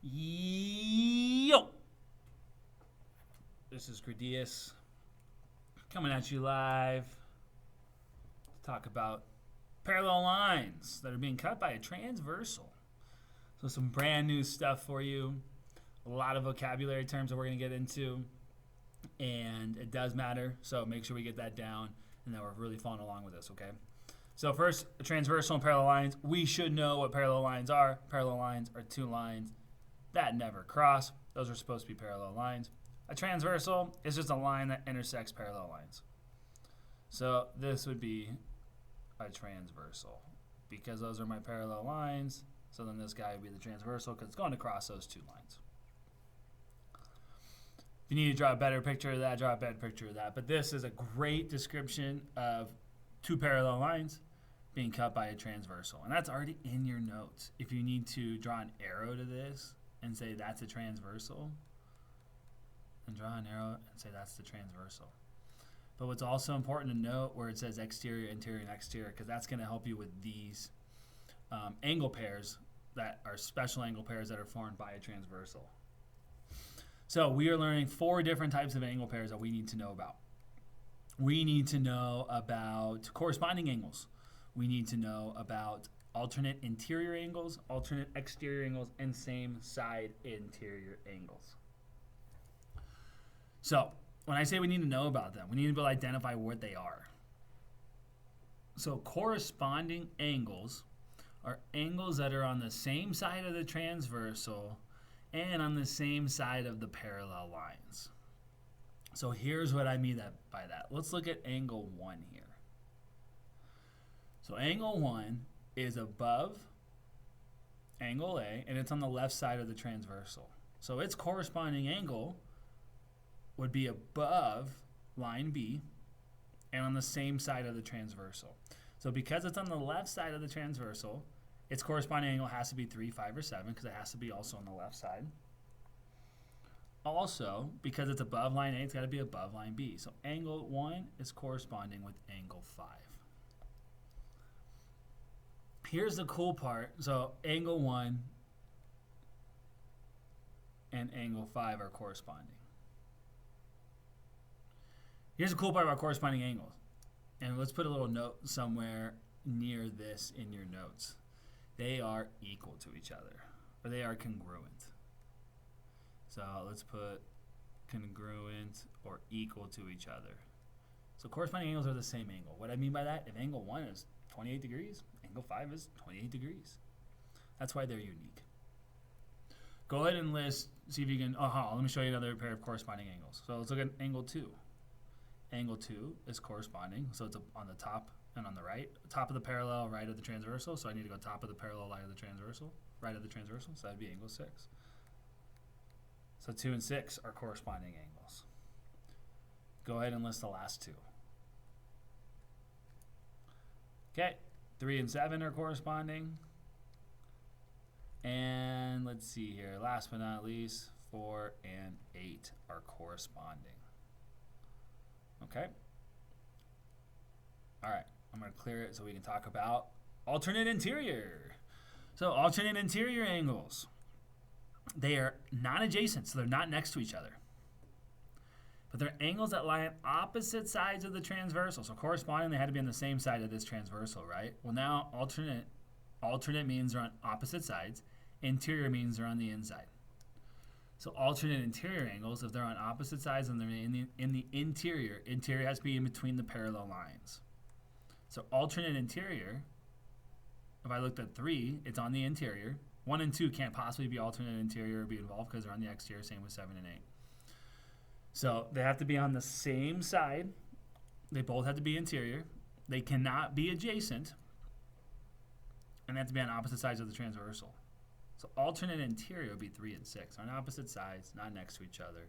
Yo! This is Gradius coming at you live to talk about parallel lines that are being cut by a transversal. So, some brand new stuff for you. A lot of vocabulary terms that we're going to get into, and it does matter. So, make sure we get that down and that we're really following along with this, okay? So, first, transversal and parallel lines. We should know what parallel lines are. Parallel lines are two lines that never cross. Those are supposed to be parallel lines. A transversal is just a line that intersects parallel lines. So this would be a transversal because those are my parallel lines. So then this guy would be the transversal because it's going to cross those two lines. If you need to draw a better picture of that, draw a better picture of that. But this is a great description of two parallel lines being cut by a transversal. And that's already in your notes. If you need to draw an arrow to this and say that's a transversal, and draw an arrow and say that's the transversal. But what's also important to note where it says exterior, interior, and exterior, because that's going to help you with these angle pairs that are special angle pairs that are formed by a transversal. So we are learning 4 different types of angle pairs that we need to know about. We need to know about corresponding angles. We need to know about alternate interior angles, alternate exterior angles, and same side interior angles. So when I say we need to know about them, we need to be able to identify what they are. So corresponding angles are angles that are on the same side of the transversal and on the same side of the parallel lines. So here's what I mean by that. Let's look at angle 1 here. So angle 1 is above angle A, and it's on the left side of the transversal. So its corresponding angle would be above line B and on the same side of the transversal. So because it's on the left side of the transversal, its corresponding angle has to be 3, 5, or 7 because it has to be also on the left side. Also, because it's above line A, it's got to be above line B. So angle 1 is corresponding with angle 5. Here's the cool part. So angle 1 and angle 5 are corresponding. Here's the cool part about corresponding angles. And let's put a little note somewhere near this in your notes. They are equal to each other, or they are congruent. So let's put congruent or equal to each other. So corresponding angles are the same angle. What I mean by that, if angle 1 is 28 degrees, angle 5 is 28 degrees. That's why they're unique. Go ahead and list, see if you can, let me show you another pair of corresponding angles. So let's look at angle 2. Angle 2 is corresponding, so it's on the top and on the right. Top of the parallel, right of the transversal, so I need to go top of the parallel, right of the transversal, so that would be angle 6. So 2 and 6 are corresponding angles. Go ahead and list the last 2. Okay, 3 and 7 are corresponding. And let's see here, last but not least, 4 and 8 are corresponding. Okay. All right. I'm going to clear it so we can talk about alternate interior. So alternate interior angles. They are non-adjacent, so they're not next to each other. But they're angles that lie on opposite sides of the transversal. So corresponding, they had to be on the same side of this transversal, right? Well, now alternate means they're on opposite sides. Interior means they're on the inside. So alternate interior angles, if they're on opposite sides and they're in the interior has to be in between the parallel lines. So alternate interior, if I looked at 3, it's on the interior. 1 and 2 can't possibly be alternate interior or be involved because they're on the exterior, same with 7 and 8. So they have to be on the same side. They both have to be interior. They cannot be adjacent. And they have to be on opposite sides of the transversal. So alternate interior would be 3 and 6. They're on opposite sides, not next to each other,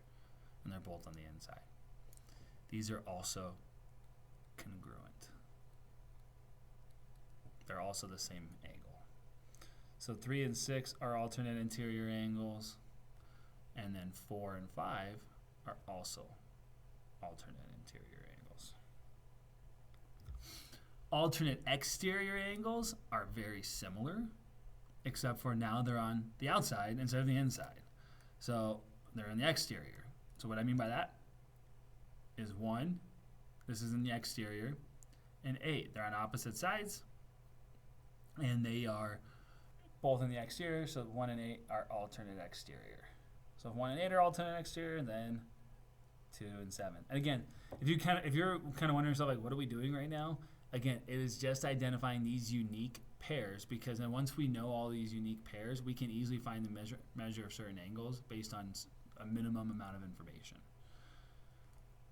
and they're both on the inside. These are also congruent. They're also the same angle. So 3 and 6 are alternate interior angles, and then 4 and 5 are also alternate interior angles. Alternate exterior angles are very similar, except for now they're on the outside instead of the inside. So they're in the exterior. So what I mean by that is 1, this is in the exterior, and 8, they're on opposite sides, and they are both in the exterior, so 1 and 8 are alternate exterior. So if 1 and 8 are alternate exterior, then 2 and 7. And again, if you're kind of wondering yourself, like, what are we doing right now? Again, it is just identifying these unique pairs, because then once we know all these unique pairs, we can easily find the measure of certain angles based on a minimum amount of information.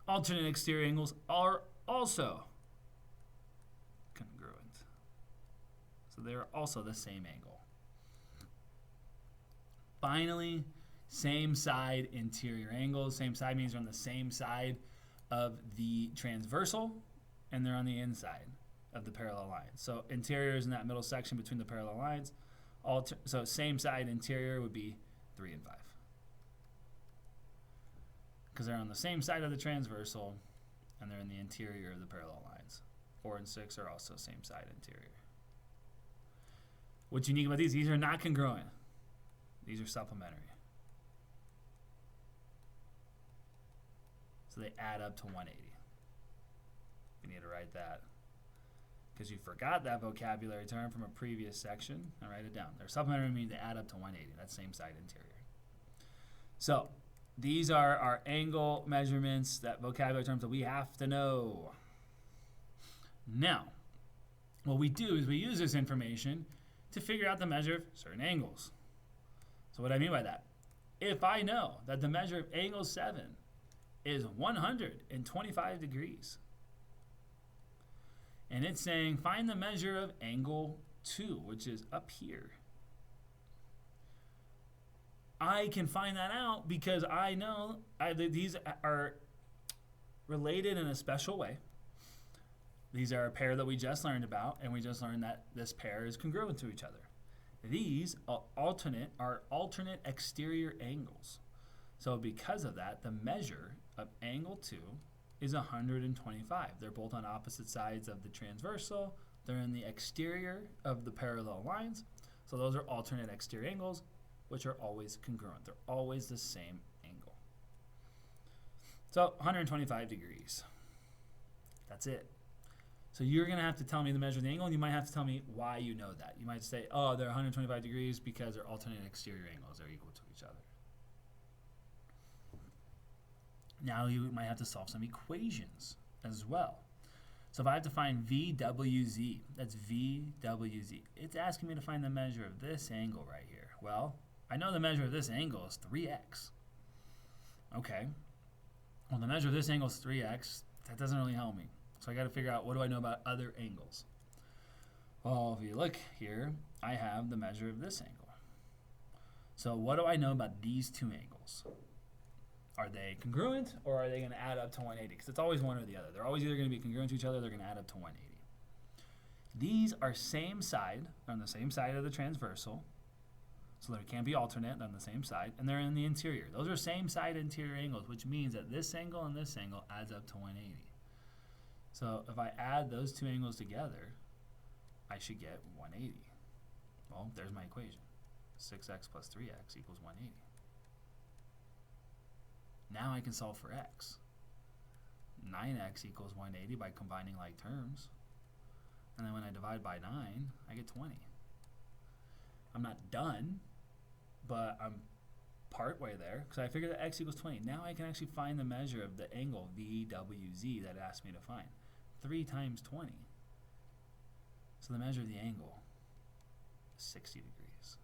Alternate exterior angles are also congruent. So they're also the same angle. Finally, same side interior angles. Same side means they're on the same side of the transversal, and they're on the inside of the parallel lines. So interior is in that middle section between the parallel lines. So same side interior would be 3 and 5. Because they're on the same side of the transversal, and they're in the interior of the parallel lines. 4 and 6 are also same side interior. What's unique about these? These are not congruent. These are supplementary. So they add up to 180. You need to write that, because you forgot that vocabulary term from a previous section, and write it down. They're supplementary, meaning they add up to 180. That's same side interior. So these are our angle measurements, that vocabulary terms that we have to know. Now, what we do is we use this information to figure out the measure of certain angles. So what I mean by that, if I know that the measure of angle 7 is 125 degrees, and it's saying find the measure of angle 2, which is up here, I can find that out because I know these are related in a special way. These are a pair that we just learned about, and we just learned that this pair is congruent to each other. These are alternate exterior angles. So because of that, the measure of angle 2 is 125. They're both on opposite sides of the transversal. They're in the exterior of the parallel lines. So those are alternate exterior angles, which are always congruent. They're always the same angle. So 125 degrees. That's it. So you're going to have to tell me the measure of the angle, and you might have to tell me why you know that. You might say, oh, they're 125 degrees because they're alternate exterior angles. They're equal to each other. Now you might have to solve some equations as well. So if I have to find VWZ, that's VWZ. It's asking me to find the measure of this angle right here. Well, I know the measure of this angle is 3x. Okay. Well, the measure of this angle is 3x. That doesn't really help me. So I got to figure out, what do I know about other angles? Well, if you look here, I have the measure of this angle. So what do I know about these two angles? Are they congruent, or are they going to add up to 180? Because it's always one or the other. They're always either going to be congruent to each other, or they're going to add up to 180. These are same side. They're on the same side of the transversal. So they can't be alternate. They're on the same side. And they're in the interior. Those are same side interior angles, which means that this angle and this angle adds up to 180. So if I add those two angles together, I should get 180. Well, there's my equation. 6x plus 3x equals 180. Now I can solve for x. 9x equals 180 by combining like terms. And then when I divide by 9, I get 20. I'm not done, but I'm part way there, because I figured that x equals 20. Now I can actually find the measure of the angle VWZ that it asked me to find. 3 times 20. So the measure of the angle is 60 degrees.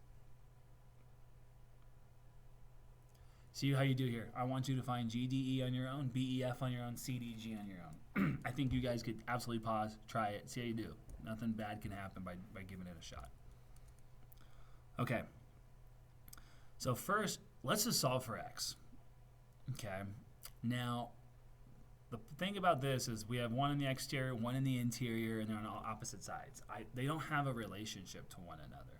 See how you do here. I want you to find GDE on your own, BEF on your own, CDG on your own. I think you guys could absolutely pause, try it, see how you do. Nothing bad can happen by giving it a shot. Okay. So first, let's just solve for x. Okay. Now, the thing about this is we have one in the exterior, one in the interior, and they're on opposite sides. They don't have a relationship to one another.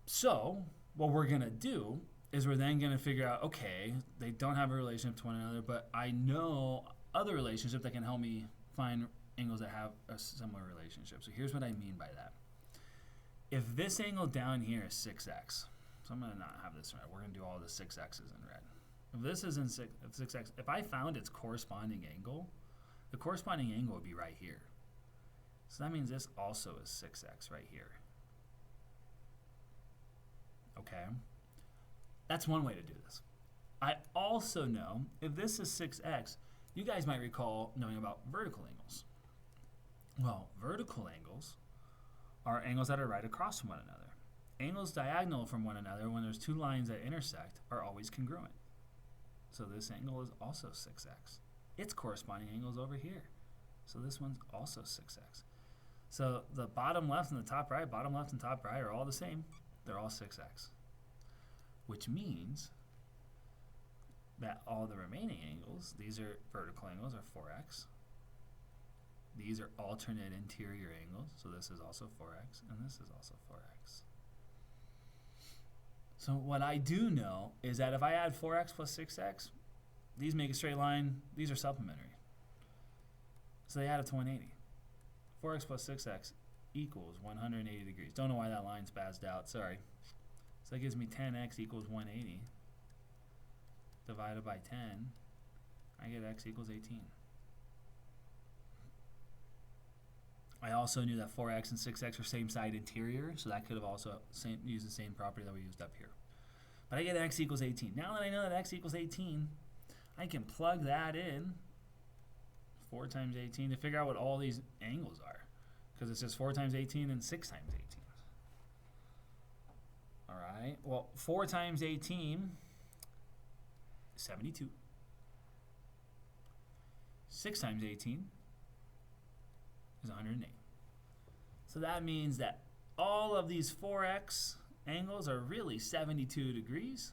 So what we're going to do is we're then going to figure out, okay, they don't have a relationship to one another, but I know other relationships that can help me find angles that have a similar relationship. So here's what I mean by that. If this angle down here is 6x, so I'm going to not have this red. We're going to do all the 6x's in red. If this is in 6x, if I found its corresponding angle, the corresponding angle would be right here. So that means this also is 6x right here. Okay? That's one way to do this. I also know if this is 6x, you guys might recall knowing about vertical angles. Well, vertical angles are angles that are right across from one another. Angles diagonal from one another when there's two lines that intersect are always congruent. So this angle is also 6x. Its corresponding angle is over here. So this one's also 6x. So the bottom left and the top right, bottom left and top right are all the same. They're all 6x. Which means that all the remaining angles, these are vertical angles, are 4x. These are alternate interior angles, so this is also 4x, and this is also 4x. So what I do know is that if I add 4x plus 6x, these make a straight line. These are supplementary. So they add up to 180. 4x plus 6x equals 180 degrees. Don't know why that line spazzed out, sorry. So that gives me 10x equals 180 divided by 10. I get x equals 18. I also knew that 4x and 6x are same side interior, so that could have also used the same property that we used up here. But I get x equals 18. Now that I know that x equals 18, I can plug that in, 4 times 18, to figure out what all these angles are. Because it's just 4 times 18 and 6 times 18. All right, well, 4 times 18 is 72. 6 times 18 is 108. So that means that all of these 4x angles are really 72 degrees,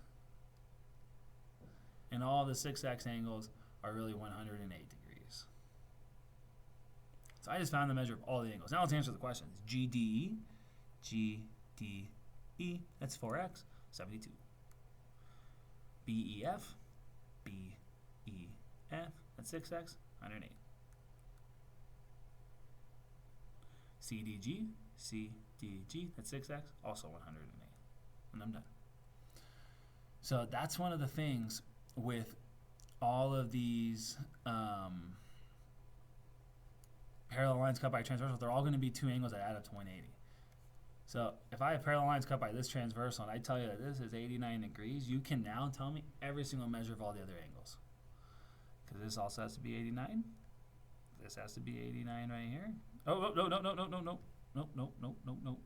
and all the 6x angles are really 108 degrees. So I just found the measure of all the angles. Now let's answer the questions. GDE, GDE, that's 4x, 72. BEF, BEF, that's 6x, 108. CDG, CDG, that's 6x, also 108. And I'm done. So that's one of the things with all of these parallel lines cut by transversal. They're all going to be two angles that add up to 180. So if I have parallel lines cut by this transversal and I tell you that this is 89 degrees, you can now tell me every single measure of all the other angles. Because this also has to be 89. This has to be 89 right here. Oh,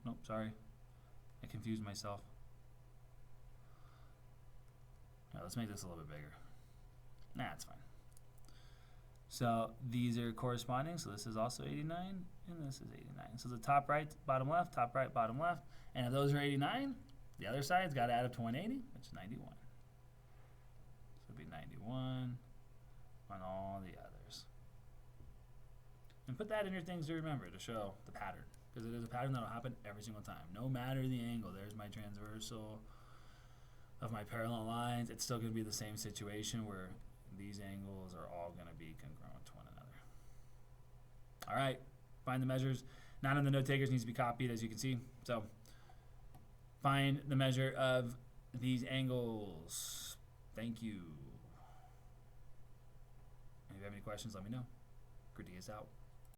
no, sorry. I confused myself. All right, let's make this a little bit bigger. Nah, it's fine. So these are corresponding. So this is also 89, and this is 89. So the top right, bottom left, top right, bottom left. And if those are 89, the other side's got to add up to 180, which is 91. So it'll be 91 on all the others. And put that in your things to remember to show the pattern, because it is a pattern that will happen every single time. No matter the angle, there's my transversal of my parallel lines. It's still going to be the same situation where these angles are all going to be congruent to one another. All right, find the measures. Not in the note takers, needs to be copied, as you can see. So find the measure of these angles. Thank you. If you have any questions, let me know. Critique's out.